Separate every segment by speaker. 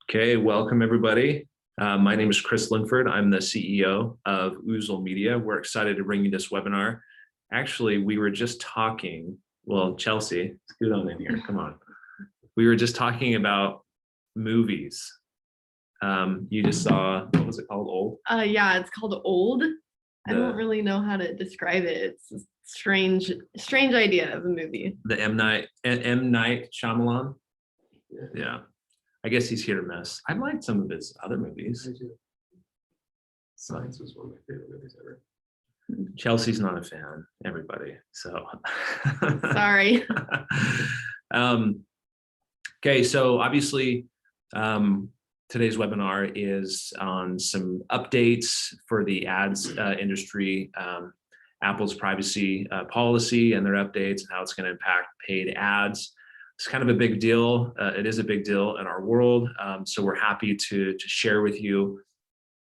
Speaker 1: Okay, welcome everybody. My name is Chris Linford. I'm the CEO of Oozle Media. We're excited to bring you this webinar. Actually, we were just talking, well, Chelsea, scoot on in here, come on. We were just talking about movies. You just saw, what was it called, Old?
Speaker 2: Yeah, it's called Old. I don't really know how to describe it. It's a strange idea of a movie.
Speaker 1: The M. Night Shyamalan? Yeah. I guess he's hit or miss. I liked some of his other movies.
Speaker 3: Science was one of my favorite movies ever.
Speaker 1: Chelsea's not a fan, everybody. So
Speaker 2: Sorry.
Speaker 1: Okay, so obviously today's webinar is on some updates for the ads industry, Apple's privacy policy and their updates and how it's going to impact paid ads. It's kind of a big deal. It is a big deal in our world. So we're happy to share with you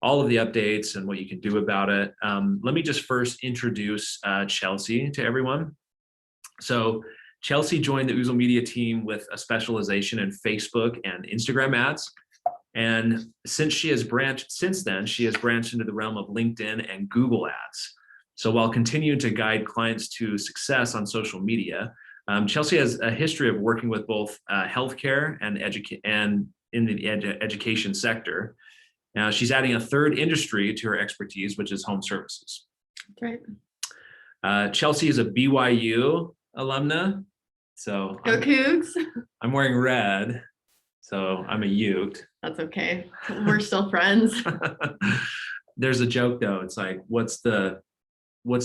Speaker 1: all of the updates and what you can do about it. Let me just first introduce Chelsea to everyone. So Chelsea joined the Oozle Media team with a specialization in Facebook and Instagram ads. And since then, she has branched into the realm of LinkedIn and Google ads. So while continuing to guide clients to success on social media, Chelsea has a history of working with both healthcare and in the education sector. Now she's adding a third industry to her expertise, which is home services.
Speaker 2: That's right.
Speaker 1: Chelsea is a BYU alumna. So
Speaker 2: Go Cougs.
Speaker 1: I'm wearing red, so I'm a Ute.
Speaker 2: That's okay. We're still friends.
Speaker 1: There's a joke though. It's like, what's the one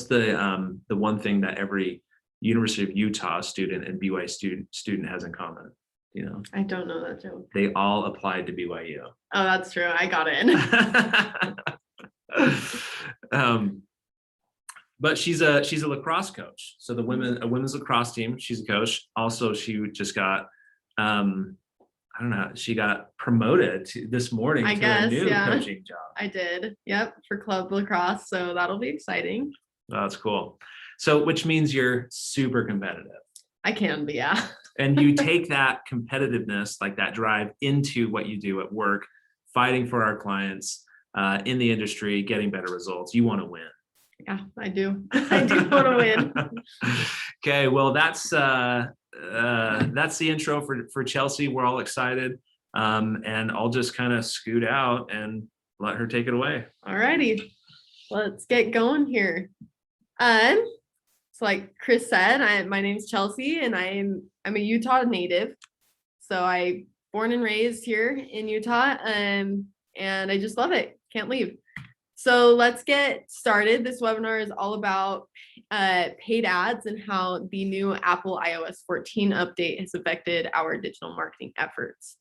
Speaker 1: thing that every University of Utah student and BYU student has in common? You know,
Speaker 2: I don't know that joke.
Speaker 1: They all applied to BYU.
Speaker 2: Oh, that's true. I got in.
Speaker 1: But she's a lacrosse coach. So a women's lacrosse team. She's a coach. Also, she just got I don't know. She got promoted this morning to a new coaching job.
Speaker 2: I did. Yep, for club lacrosse. So that'll be exciting.
Speaker 1: Oh, that's cool. So, which means you're super competitive.
Speaker 2: I can be, yeah.
Speaker 1: And you take that competitiveness, like that drive, into what you do at work, fighting for our clients in the industry, getting better results. You want to win.
Speaker 2: Yeah, I do. I do want to win.
Speaker 1: Okay, well, that's the intro for Chelsea. We're all excited, and I'll just kind of scoot out and let her take it away.
Speaker 2: All righty, let's get going here. So like Chris said, my name's Chelsea, and I'm a Utah native. So I born and raised here in Utah, and I just love it. Can't leave. So let's get started. This webinar is all about paid ads and how the new Apple iOS14 update has affected our digital marketing efforts.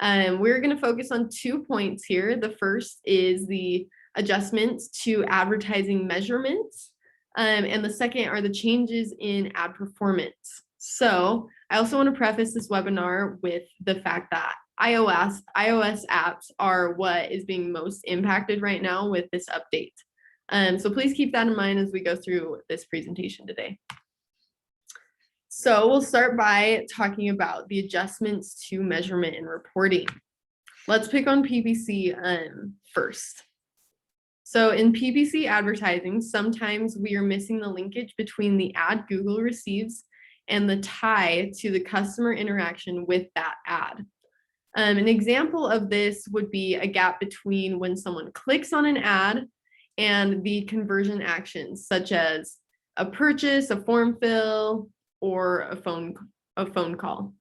Speaker 2: We're going to focus on 2 points here. The first is the adjustments to advertising measurements. And the second are the changes in ad performance. So I also want to preface this webinar with the fact that iOS apps are what is being most impacted right now with this update. So please keep that in mind as we go through this presentation today. So we'll start by talking about the adjustments to measurement and reporting. Let's pick on PPC first. So in PPC advertising, sometimes we are missing the linkage between the ad Google receives and the tie to the customer interaction with that ad. An example of this would be a gap between when someone clicks on an ad and the conversion actions, such as a purchase, a form fill, or a phone call.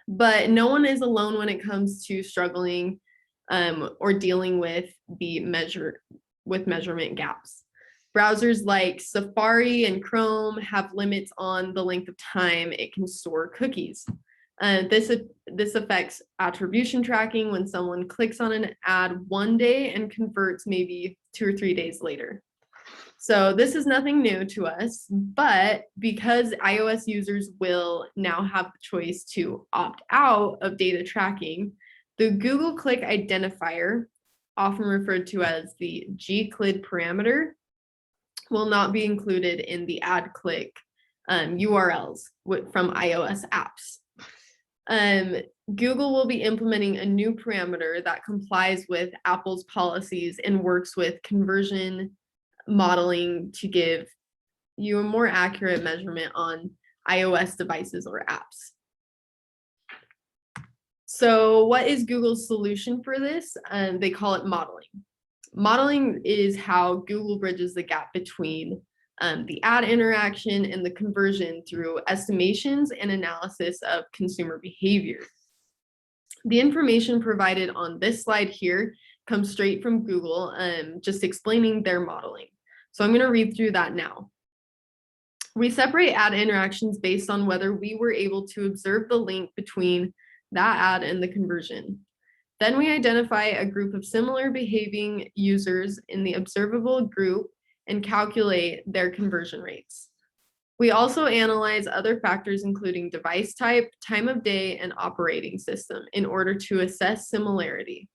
Speaker 2: But no one is alone when it comes to struggling or dealing with measurement gaps. Browsers like Safari and Chrome have limits on the length of time it can store cookies. This affects attribution tracking when someone clicks on an ad one day and converts maybe 2 or 3 days later. So this is nothing new to us, but because iOS users will now have the choice to opt out of data tracking, the Google Click identifier, often referred to as the gclid parameter, will not be included in the ad click URLs from iOS apps. Google will be implementing a new parameter that complies with Apple's policies and works with conversion modeling to give you a more accurate measurement on iOS devices or apps. So what is Google's solution for this? They call it modeling. Modeling is how Google bridges the gap between the ad interaction and the conversion through estimations and analysis of consumer behavior. The information provided on this slide here comes straight from Google, just explaining their modeling. So I'm going to read through that now. We separate ad interactions based on whether we were able to observe the link between that ad and the conversion. Then we identify a group of similar behaving users in the observable group and calculate their conversion rates. We also analyze other factors, including device type, time of day, and operating system in order to assess similarity.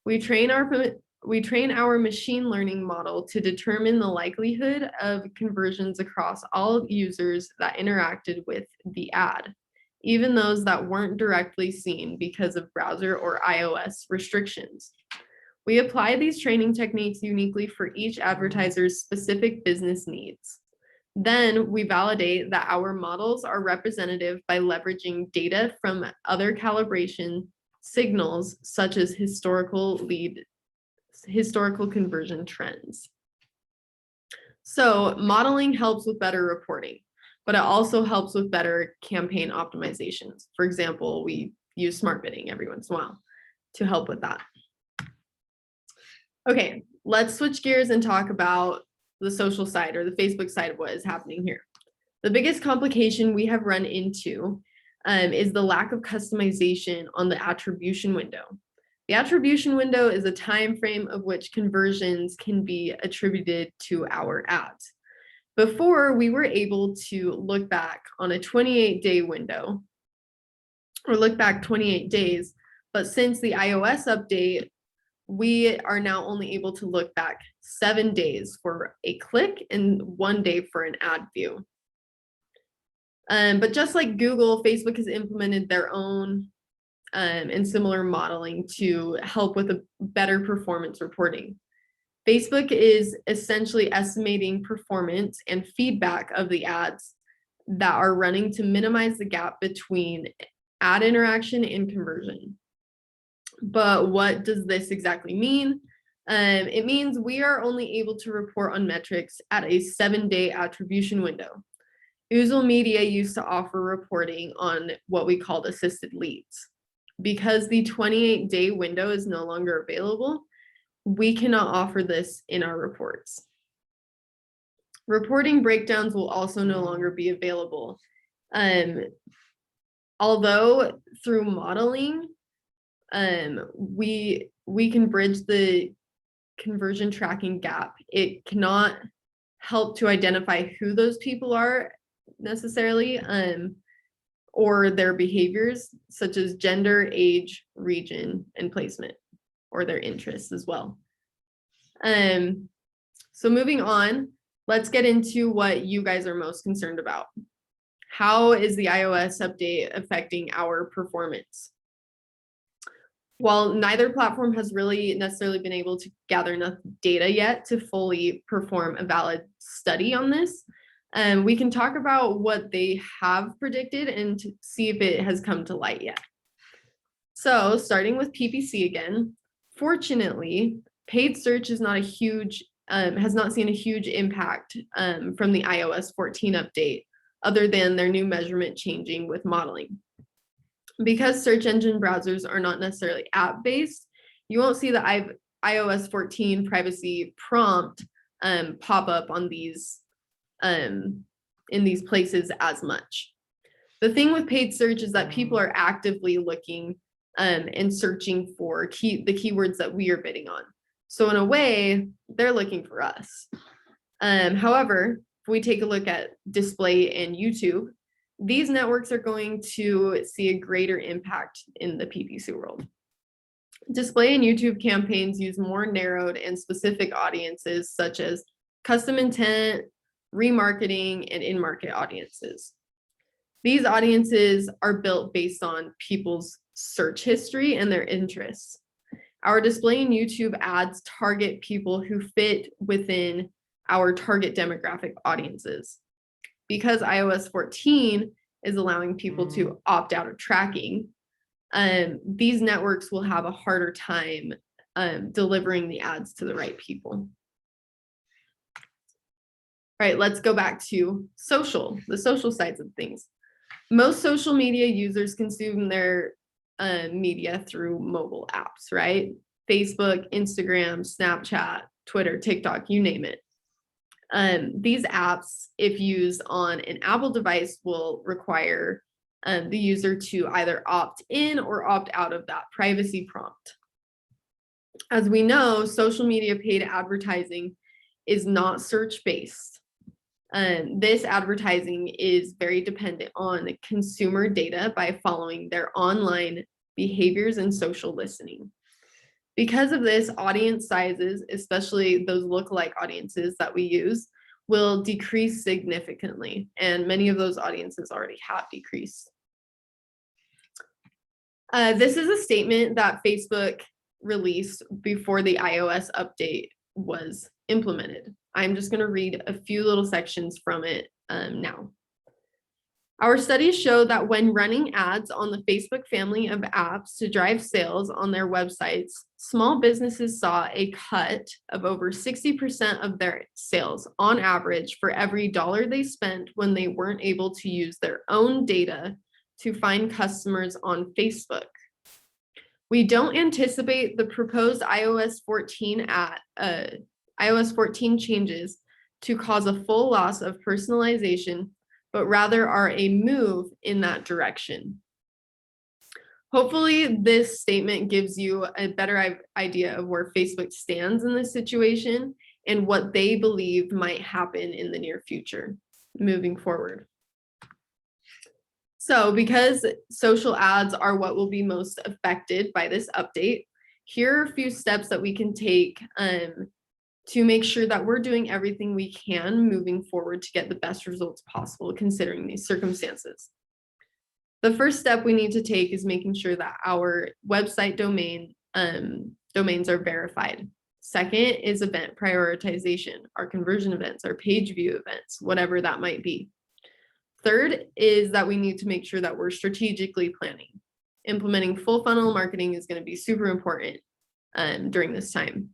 Speaker 2: We train our machine learning model to determine the likelihood of conversions across all users that interacted with the ad, even those that weren't directly seen because of browser or iOS restrictions. We apply these training techniques uniquely for each advertiser's specific business needs. Then we validate that our models are representative by leveraging data from other calibration signals, such as historical conversion trends. So modeling helps with better reporting, but it also helps with better campaign optimizations. For example, we use smart bidding every once in a while to help with that. Okay, let's switch gears and talk about the social side or the Facebook side of what is happening here. The biggest complication we have run into is the lack of customization on the attribution window. The attribution window is a time frame of which conversions can be attributed to our ads. Before, we were able to look back on a 28-day window or look back 28 days, but since the iOS update, we are now only able to look back 7 days for a click and 1 day for an ad view. But just like Google, Facebook has implemented their own and similar modeling to help with a better performance reporting. Facebook is essentially estimating performance and feedback of the ads that are running to minimize the gap between ad interaction and conversion. But what does this exactly mean? It means we are only able to report on metrics at a 7-day attribution window. Oozle Media used to offer reporting on what we called assisted leads. Because the 28-day window is no longer available, we cannot offer this in our reports. Reporting breakdowns will also no longer be available. Although through modeling, we can bridge the conversion tracking gap, it cannot help to identify who those people are necessarily, or their behaviors, such as gender, age, region, and placement, or their interests as well. So moving on, let's get into what you guys are most concerned about. How is the iOS update affecting our performance? While neither platform has really necessarily been able to gather enough data yet to fully perform a valid study on this, we can talk about what they have predicted and to see if it has come to light yet. So starting with PPC again, fortunately, paid search is not a huge, has not seen a huge impact from the iOS 14 update, other than their new measurement changing with modeling. Because search engine browsers are not necessarily app-based, you won't see the iOS 14 privacy prompt pop up on these in these places as much. The thing with paid search is that people are actively looking and searching for the keywords that we are bidding on. So in a way, they're looking for us. However, if we take a look at display and YouTube, these networks are going to see a greater impact in the PPC world. Display and YouTube campaigns use more narrowed and specific audiences, such as custom intent, remarketing, and in-market audiences. These audiences are built based on people's search history and their interests. Our display and YouTube ads target people who fit within our target demographic audiences. Because iOS 14 is allowing people to opt out of tracking, these networks will have a harder time delivering the ads to the right people. All right, let's go back to the social sides of things. Most social media users consume their media through mobile apps, right? Facebook, Instagram, Snapchat, Twitter, TikTok, you name it. These apps, if used on an Apple device, will require the user to either opt in or opt out of that privacy prompt. As we know, social media paid advertising is not search-based. This advertising is very dependent on consumer data by following their online behaviors and social listening. Because of this, audience sizes, especially those lookalike audiences that we use, will decrease significantly, and many of those audiences already have decreased. This is a statement that Facebook released before the iOS update was implemented. I'm just going to read a few little sections from it now. Our studies show that when running ads on the Facebook family of apps to drive sales on their websites, small businesses saw a cut of over 60% of their sales on average for every dollar they spent when they weren't able to use their own data to find customers on Facebook. We don't anticipate the proposed iOS 14 changes to cause a full loss of personalization, but rather are a move in that direction. Hopefully, this statement gives you a better idea of where Facebook stands in this situation and what they believe might happen in the near future moving forward. So because social ads are what will be most affected by this update, here are a few steps that we can take to make sure that we're doing everything we can moving forward to get the best results possible considering these circumstances. The first step we need to take is making sure that our website domains are verified. Second is event prioritization, our conversion events, our page view events, whatever that might be. Third is that we need to make sure that we're strategically planning. Implementing full funnel marketing is going to be super important during this time.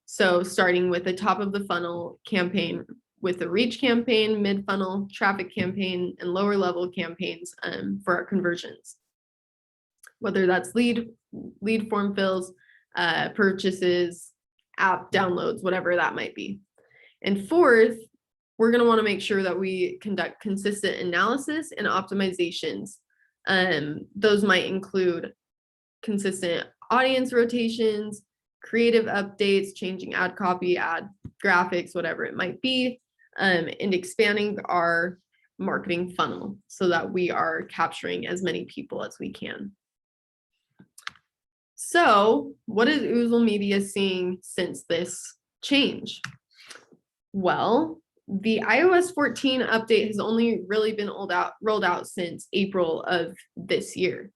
Speaker 2: So starting with the top of the funnel campaign with the reach campaign, mid funnel, traffic campaign, and lower level campaigns for our conversions. Whether that's lead form fills, purchases, app downloads, whatever that might be. And fourth, we're going to want to make sure that we conduct consistent analysis and optimizations. Those might include consistent audience rotations, creative updates, changing ad copy, ad graphics, whatever it might be, and expanding our marketing funnel so that we are capturing as many people as we can. So what is Oozle Media seeing since this change? Well, the iOS 14 update has only really been rolled out since April of this year.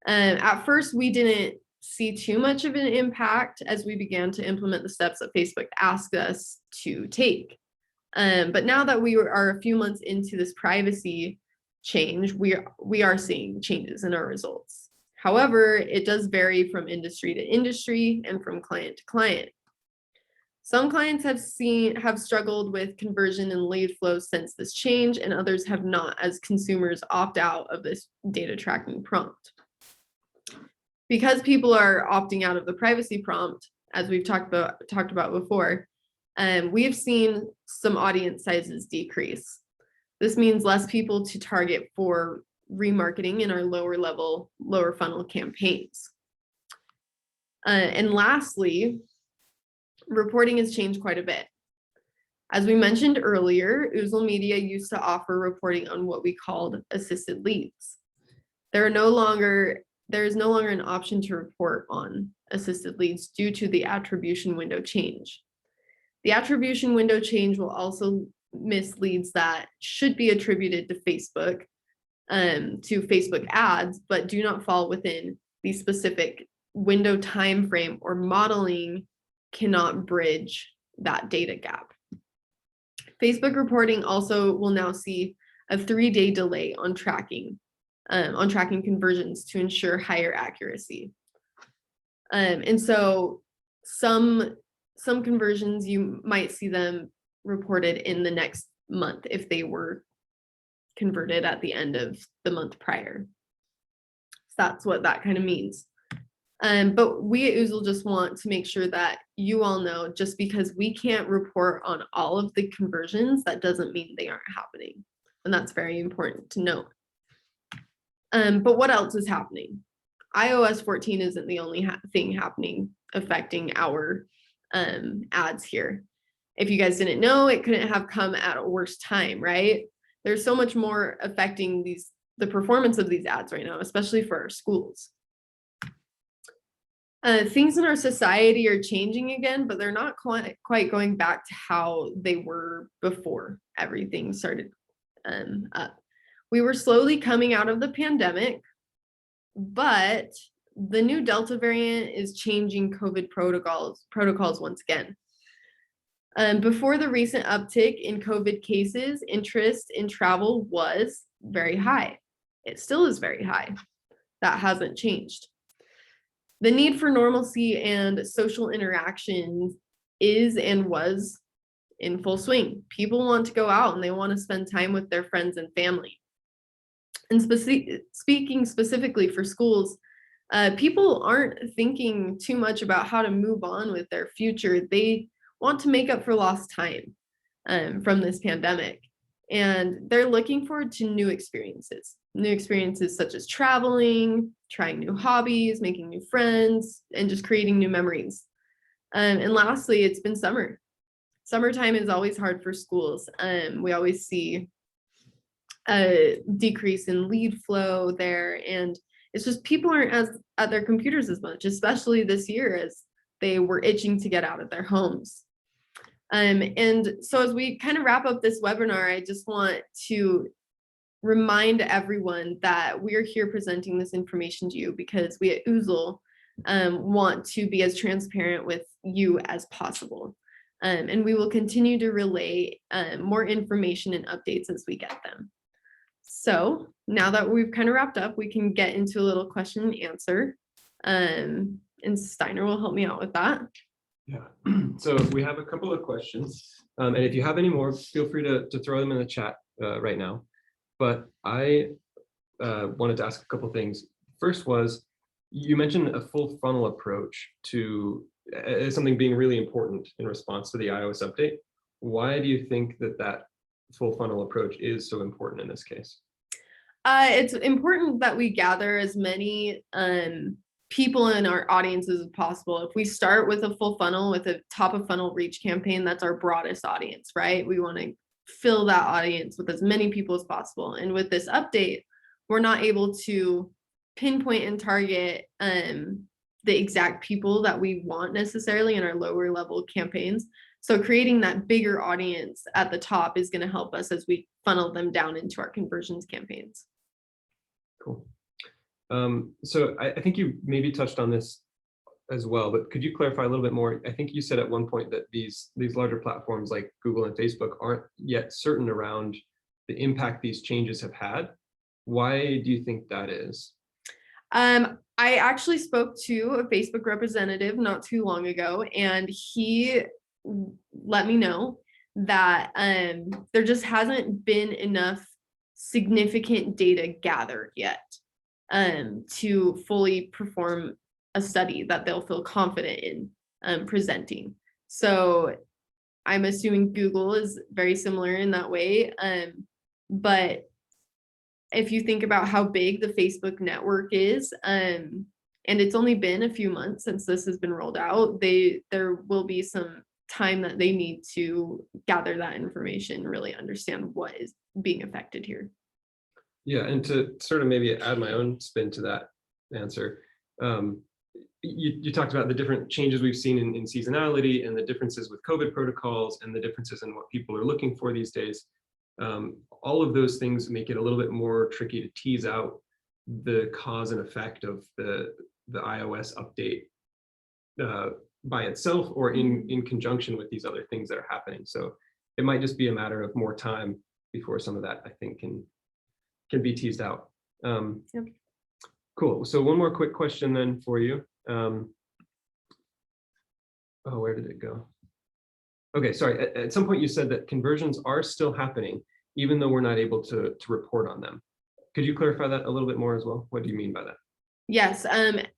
Speaker 2: At first, we didn't see too much of an impact as we began to implement the steps that Facebook asked us to take. But now that we are a few months into this privacy change, we are seeing changes in our results. However, it does vary from industry to industry and from client to client. Some clients have struggled with conversion and lead flow since this change, and others have not, as consumers opt out of this data tracking prompt. Because people are opting out of the privacy prompt, as we've talked about before, we've seen some audience sizes decrease. This means less people to target for remarketing in our lower funnel campaigns. And lastly, reporting has changed quite a bit. As we mentioned earlier, Oozle Media used to offer reporting on what we called assisted leads. There is no longer an option to report on assisted leads due to the attribution window change. The attribution window change will also miss leads that should be attributed to Facebook to Facebook ads, but do not fall within the specific window time frame, or modeling cannot bridge that data gap. Facebook reporting also will now see a 3-day delay on tracking conversions to ensure higher accuracy. And so some conversions, you might see them reported in the next month if they were converted at the end of the month prior. So that's what that kind of means. But we at Oozle just want to make sure that you all know, just because we can't report on all of the conversions, that doesn't mean they aren't happening. And that's very important to note. But what else is happening? iOS 14 isn't the only thing happening affecting our ads here. If you guys didn't know, it couldn't have come at a worse time, right? There's so much more affecting the performance of these ads right now, especially for our schools. Things in our society are changing again, but they're not quite going back to how they were before everything started up. We were slowly coming out of the pandemic, but the new Delta variant is changing COVID protocols once again. Before the recent uptick in COVID cases, interest in travel was very high. It still is very high. That hasn't changed. The need for normalcy and social interaction is and was in full swing. People want to go out and they want to spend time with their friends and family. And speaking specifically for schools, people aren't thinking too much about how to move on with their future. They want to make up for lost time from this pandemic. And they're looking forward to new experiences such as traveling, trying new hobbies, making new friends, and just creating new memories. And lastly, it's been summer. Summertime is always hard for schools. We always see a decrease in lead flow there. And it's just people aren't at their computers as much, especially this year, as they were itching to get out of their homes. And so as we kind of wrap up this webinar, I just want to remind everyone that we are here presenting this information to you because we at Oozle want to be as transparent with you as possible. And we will continue to relay more information and updates as we get them. So now that we've kind of wrapped up, we can get into a little question and answer. And Steiner will help me out with that.
Speaker 3: Yeah, so we have a couple of questions. And if you have any more, feel free to throw them in the chat right now. But I wanted to ask a couple things. First was, you mentioned a full funnel approach to something being really important in response to the iOS update. Why do you think that full funnel approach is so important in this case?
Speaker 2: It's important that we gather as many people in our audiences as possible. If we start with a full funnel, with a top of funnel reach campaign, that's our broadest audience, right? We want to fill that audience with as many people as possible. And with this update, we're not able to pinpoint and target the exact people that we want necessarily in our lower level campaigns. So creating that bigger audience at the top is going to help us as we funnel them down into our conversions campaigns.
Speaker 3: Cool. So I think you maybe touched on this as well, but could you clarify a little bit more? I think you said at one point that these larger platforms like Google and Facebook aren't yet certain around the impact these changes have had. Why do you think that is?
Speaker 2: I actually spoke to a Facebook representative not too long ago, and he let me know that there just hasn't been enough significant data gathered yet to fully perform a study that they'll feel confident in presenting. So I'm assuming Google is very similar in that way. But if you think about how big the Facebook network is, and it's only been a few months since this has been rolled out, there will be some time that they need to gather that information, really understand what is being affected here.
Speaker 3: Yeah, and to sort of maybe add my own spin to that answer, you talked about the different changes we've seen in seasonality and the differences with COVID protocols and the differences in what people are looking for these days. All of those things make it a little bit more tricky to tease out the cause and effect of the iOS update by itself or in conjunction with these other things that are happening. So it might just be a matter of more time before some of that, I think, can be teased out.
Speaker 2: Yep.
Speaker 3: Cool. So one more quick question then for you. Oh, where did it go? Okay, sorry. At some point you said that conversions are still happening, even though we're not able to report on them. Could you clarify that a little bit more as well? What do you mean by that?
Speaker 2: Yes,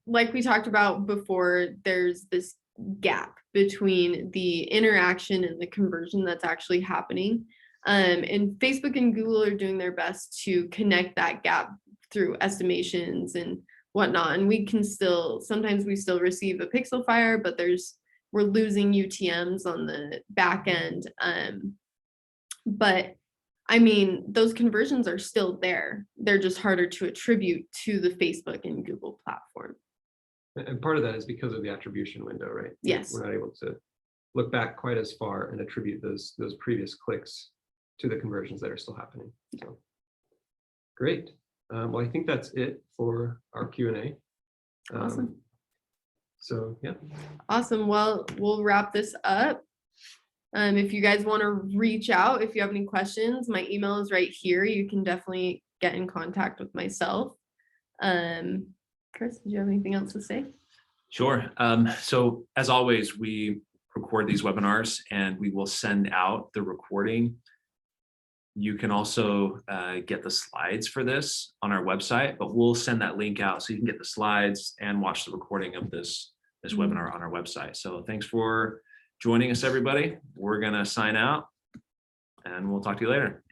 Speaker 2: like we talked about before, there's this gap between the interaction and the conversion that's actually happening. And Facebook and Google are doing their best to connect that gap through estimations and whatnot. And we can still, sometimes we still receive a pixel fire, but we're losing UTMs on the back end. But I mean, those conversions are still there. They're just harder to attribute to the Facebook and Google platform.
Speaker 3: And part of that is because of the attribution window, right?
Speaker 2: Yes.
Speaker 3: We're not able to look back quite as far and attribute those previous clicks to the conversions that are still happening. So great. Well, I think that's it for our Q&A.
Speaker 2: Awesome.
Speaker 3: So yeah.
Speaker 2: Awesome. Well, we'll wrap this up. If you guys want to reach out, if you have any questions, my email is right here. You can definitely get in contact with myself. Chris, did you have anything else to say?
Speaker 1: Sure. So as always, we record these webinars and we will send out the recording. You can also get the slides for this on our website, but we'll send that link out so you can get the slides and watch the recording of this webinar on our website. So thanks for joining us, everybody. We're going to sign out and we'll talk to you later.